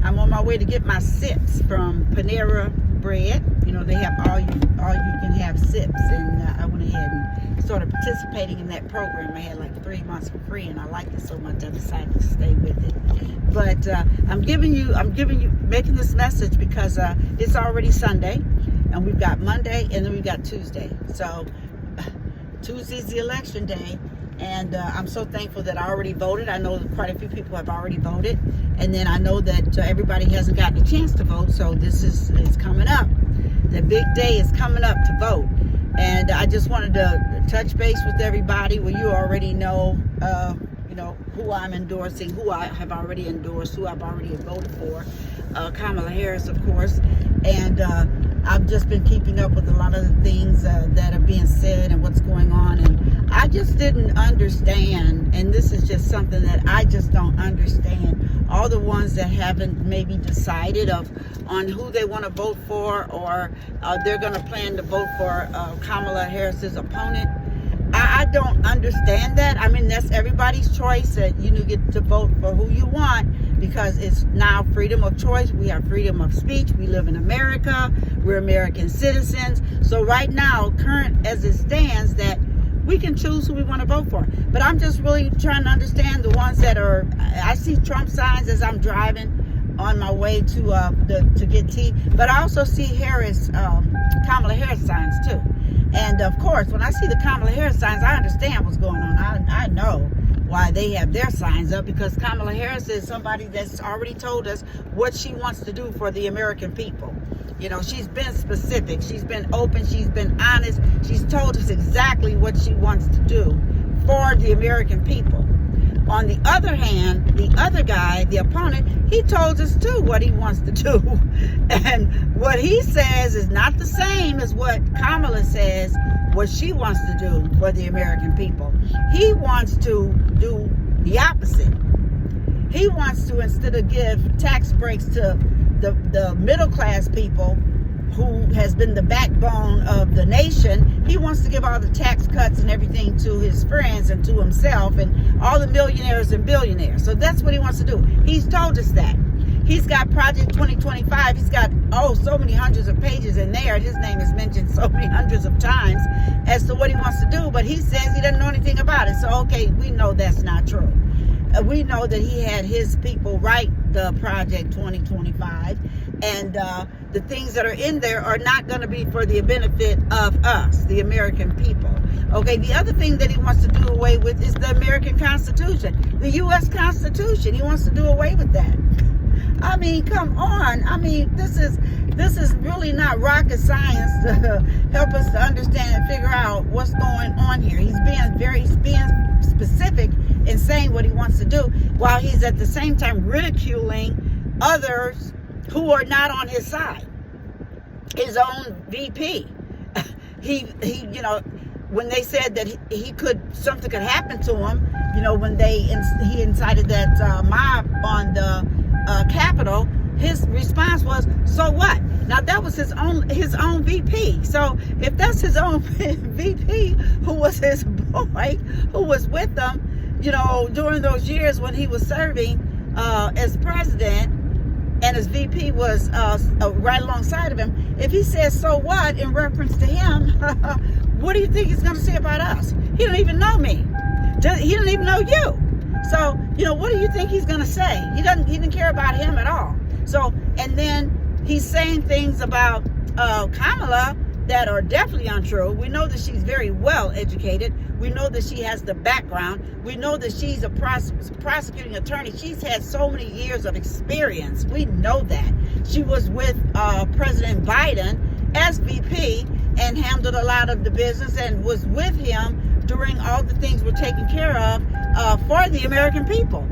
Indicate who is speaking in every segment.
Speaker 1: I'm on my way to get my sips from Panera Bread. You know, they have all you can have sips, and I went ahead and started participating in that program. I had like 3 months for free, and I liked it so much I decided to stay with it. But I'm making this message because it's already Sunday, and we've got Monday, and then we've got Tuesday. So Tuesday's the election day. And I'm so thankful that I already voted. I know that quite a few people have already voted. And then I know that everybody hasn't gotten a chance to vote. So this is coming up. The big day is coming up to vote. And I just wanted to touch base with everybody. Well, you already know, who I'm endorsing, who I have already endorsed, who I've already voted for. Kamala Harris, of course. And I've just been keeping up with a lot of the things that are being said and what's going on. And I just didn't understand, and this is just something that I just don't understand, all the ones that haven't maybe decided on who they want to vote for, or they're going to plan to vote for Kamala Harris's opponent. I don't understand that. I mean, that's everybody's choice, that you get to vote for who you want, because it's now freedom of choice. We have freedom of speech. We live in America. We're American citizens. So right now, current as it stands, that we can choose who we want to vote for. But I'm just really trying to understand the ones that are, I see Trump signs as I'm driving on my way to get tea. But I also see Kamala Harris signs too. And of course, when I see the Kamala Harris signs, I understand what's going on. I know why they have their signs up, because Kamala Harris is somebody that's already told us what she wants to do for the American people. You know, she's been specific. She's been open. She's been honest. She's told us exactly what she wants to do for the American people. On the other hand, the other guy, the opponent, he told us too what he wants to do. And what he says is not the same as what Kamala says, what she wants to do for the American people. He wants to do the opposite. He wants to, instead of give tax breaks to the middle class people, who has been the backbone of the nation, he wants to give all the tax cuts and everything to his friends and to himself and all the millionaires and billionaires. So that's what he wants to do. He's told us that. He's got Project 2025. He's got, so many hundreds of pages in there. His name is mentioned so many hundreds of times as to what he wants to do, but he says he doesn't know anything about it. So, okay, we know that's not true. We know that he had his people write the Project 2025, and the things that are in there are not going to be for the benefit of us, the American people. Okay, the other thing that he wants to do away with is the American Constitution, the U.S. Constitution. He wants to do away with that. I mean, come on. I mean, this is really not rocket science to help us to understand and figure out what's going on here. He's being specific in saying what he wants to do, while he's at the same time ridiculing others who are not on his side. His own VP. When they said that something could happen to him, when he incited that mob on the Capitol, his response was, "So what?" Now that was his own VP. So if that's his own VP, who was his boy, who was with him, during those years when he was serving as president, and his VP was right alongside of him, if he says "so what" in reference to him, what do you think he's going to say about us? He don't even know me. He don't even know you. So, what do you think he's going to say? He didn't care about him at all. So, and then he's saying things about Kamala that are definitely untrue. We know that she's very well educated. We know that she has the background. We know that she's a prosecuting attorney. She's had so many years of experience. We know that. She was with President Biden as VP and handled a lot of the business, and was with him during all the things we're taking care of for the American people.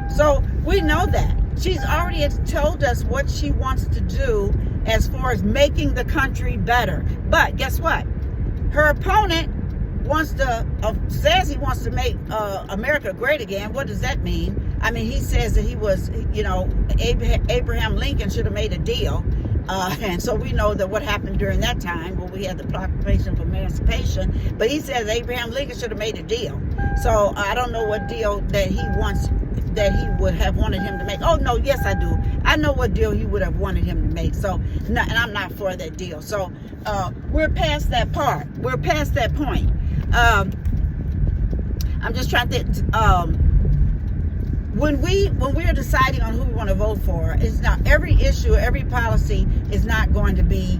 Speaker 1: So we know that. She's already told us what she wants to do as far as making the country better. But guess what? Her opponent says he wants to make America great again. What does that mean? I mean, he says that he was, Abraham Lincoln should have made a deal. And so we know that what happened during that time, when we had the Proclamation of Emancipation, but he says Abraham Lincoln should have made a deal. So I don't know what deal that he wants that he would have wanted him to make. Oh no, yes I do. I know what deal he would have wanted him to make. So, and I'm not for that deal. So we're past that part. We're past that point. I'm just trying to when we're deciding on who we want to vote for, it's not every issue, every policy is not going to be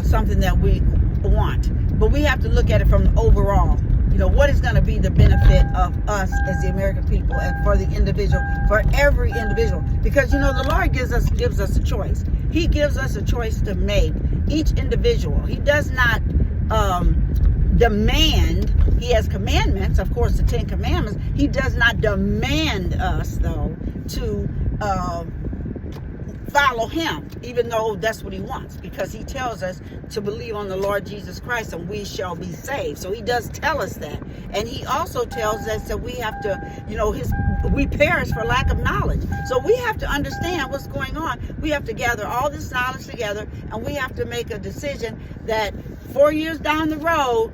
Speaker 1: something that we want. But we have to look at it from overall. You know, what is going to be the benefit of us as the American people and for the individual, for every individual? Because, you know, the Lord gives us a choice. He gives us a choice to make, each individual. He does not demand. He has commandments, of course, the 10 Commandments. He does not demand us, though, to follow him, even though that's what he wants, because he tells us to believe on the Lord Jesus Christ and we shall be saved. So he does tell us that. And he also tells us that we have to, you know, we perish for lack of knowledge. So we have to understand what's going on. We have to gather all this knowledge together, and we have to make a decision that 4 years down the road,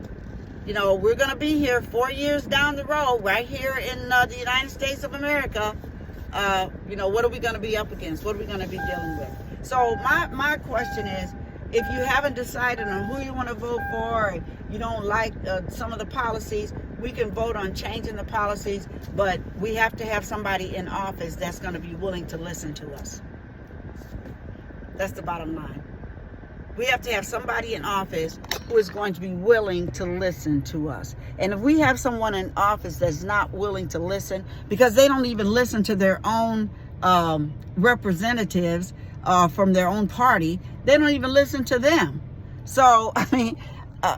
Speaker 1: you know, we're going to be here 4 years down the road, right here in the United States of America. You know, what are we going to be up against? What are we going to be dealing with? So my question is, if you haven't decided on who you want to vote for, or you don't like some of the policies, we can vote on changing the policies, but we have to have somebody in office that's going to be willing to listen to us. That's the bottom line. We have to have somebody in office who is going to be willing to listen to us. And if we have someone in office that's not willing to listen, because they don't even listen to their own representatives from their own party, they don't even listen to them. So, I mean,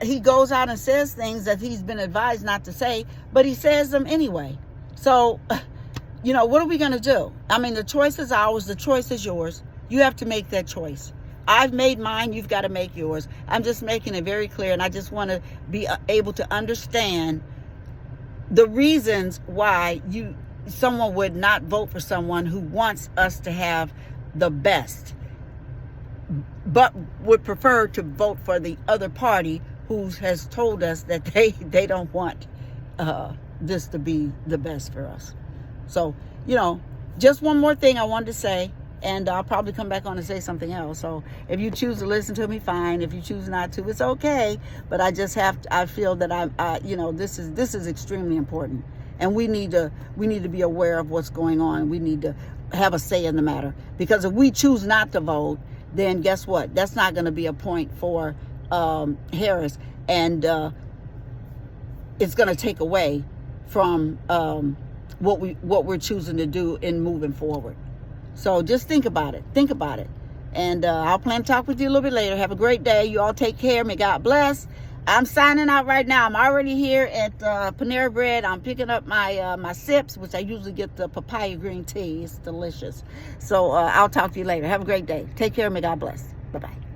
Speaker 1: he goes out and says things that he's been advised not to say, but he says them anyway. So, you know, what are we going to do? I mean, the choice is ours. The choice is yours. You have to make that choice. I've made mine. You've got to make yours. I'm just making it very clear, and I just want to be able to understand the reasons why someone would not vote for someone who wants us to have the best, but would prefer to vote for the other party who has told us that they don't want this to be the best for us. So, you know, just one more thing I wanted to say. And I'll probably come back on and say something else. So if you choose to listen to me, fine. If you choose not to, it's okay. But I feel that you know, this is extremely important, and we need to be aware of what's going on. We need to have a say in the matter, because if we choose not to vote, then guess what? That's not going to be a point for Harris, and it's going to take away from what we're choosing to do in moving forward. So just think about it. Think about it. And I'll plan to talk with you a little bit later. Have a great day. You all take care. May God bless. I'm signing out right now. I'm already here at Panera Bread. I'm picking up my sips, which I usually get the papaya green tea. It's delicious. So I'll talk to you later. Have a great day. Take care. May God bless. Bye-bye.